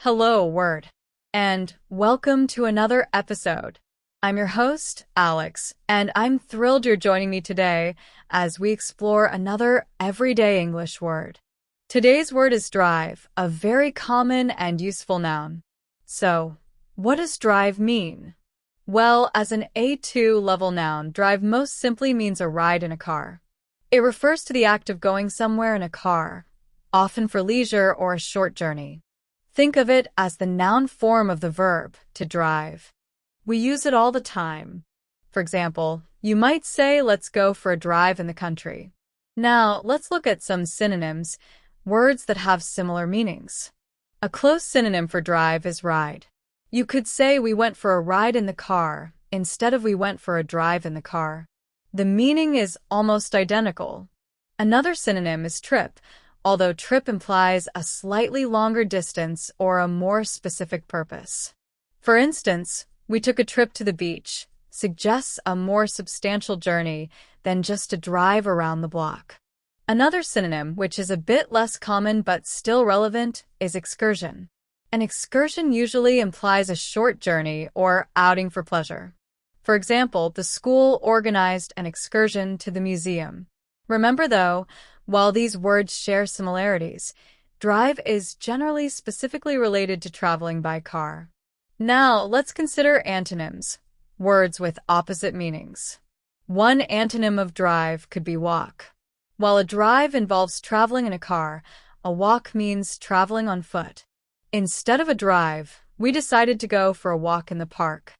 Hello, Word, and welcome to another episode. I'm your host, Alex, and I'm thrilled you're joining me today as we explore another everyday English word. Today's word is drive, a very common and useful noun. So, what does drive mean? Well, as an A2 level noun, drive most simply means a ride in a car. It refers to the act of going somewhere in a car, often for leisure or a short journey. Think of it as the noun form of the verb, to drive. We use it all the time. For example, you might say, let's go for a drive in the country. Now, let's look at some synonyms, words that have similar meanings. A close synonym for drive is ride. You could say we went for a ride in the car instead of we went for a drive in the car. The meaning is almost identical. Another synonym is trip, although trip implies a slightly longer distance or a more specific purpose. For instance, we took a trip to the beach, suggests a more substantial journey than just a drive around the block. Another synonym, which is a bit less common but still relevant, is excursion. An excursion usually implies a short journey or outing for pleasure. For example, the school organized an excursion to the museum. Remember though, while these words share similarities, drive is generally specifically related to traveling by car. Now, let's consider antonyms, words with opposite meanings. One antonym of drive could be walk. While a drive involves traveling in a car, a walk means traveling on foot. Instead of a drive, we decided to go for a walk in the park.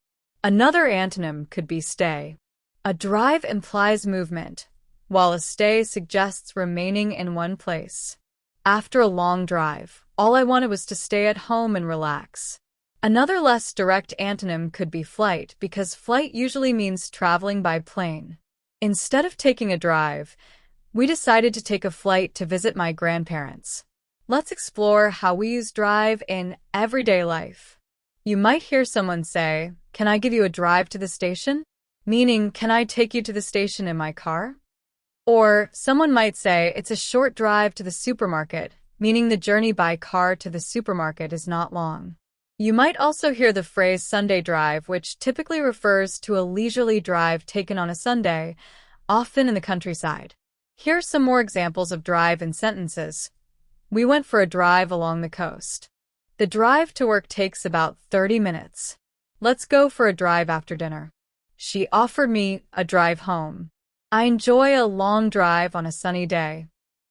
Another antonym could be stay. A drive implies movement, while a stay suggests remaining in one place. After a long drive, all I wanted was to stay at home and relax. Another less direct antonym could be flight, because flight usually means traveling by plane. Instead of taking a drive, we decided to take a flight to visit my grandparents. Let's explore how we use drive in everyday life. You might hear someone say, "Can I give you a drive to the station?" Meaning, can I take you to the station in my car? Or someone might say, it's a short drive to the supermarket, meaning the journey by car to the supermarket is not long. You might also hear the phrase Sunday drive, which typically refers to a leisurely drive taken on a Sunday, often in the countryside. Here are some more examples of drive in sentences. We went for a drive along the coast. The drive to work takes about 30 minutes. Let's go for a drive after dinner. She offered me a drive home. I enjoy a long drive on a sunny day.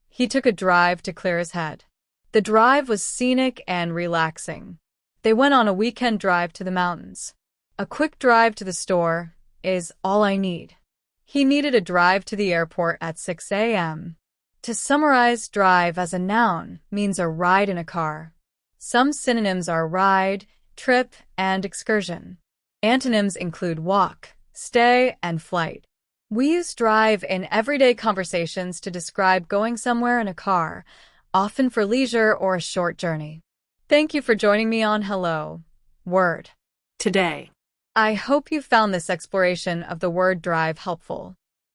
He took a drive to clear his head. The drive was scenic and relaxing. They went on a weekend drive to the mountains. A quick drive to the store is all I need. He needed a drive to the airport at 6 a.m. To summarize, drive as a noun means a ride in a car. Some synonyms are ride, trip, and excursion. Antonyms include walk, stay, and flight. We use drive in everyday conversations to describe going somewhere in a car, often for leisure or a short journey. Thank you for joining me on Hello, Word, today. I hope you found this exploration of the word drive helpful.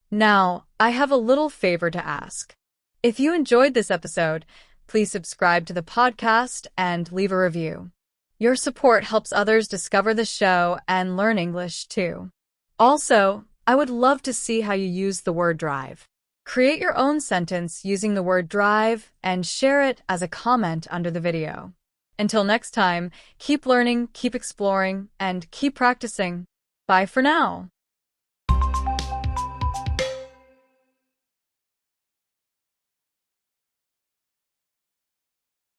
Now, I have a little favor to ask. If you enjoyed this episode, please subscribe to the podcast and leave a review. Your support helps others discover the show and learn English too. Also, I would love to see how you use the word drive. Create your own sentence using the word drive and share it as a comment under the video. Until next time, keep learning, keep exploring, and keep practicing. Bye for now.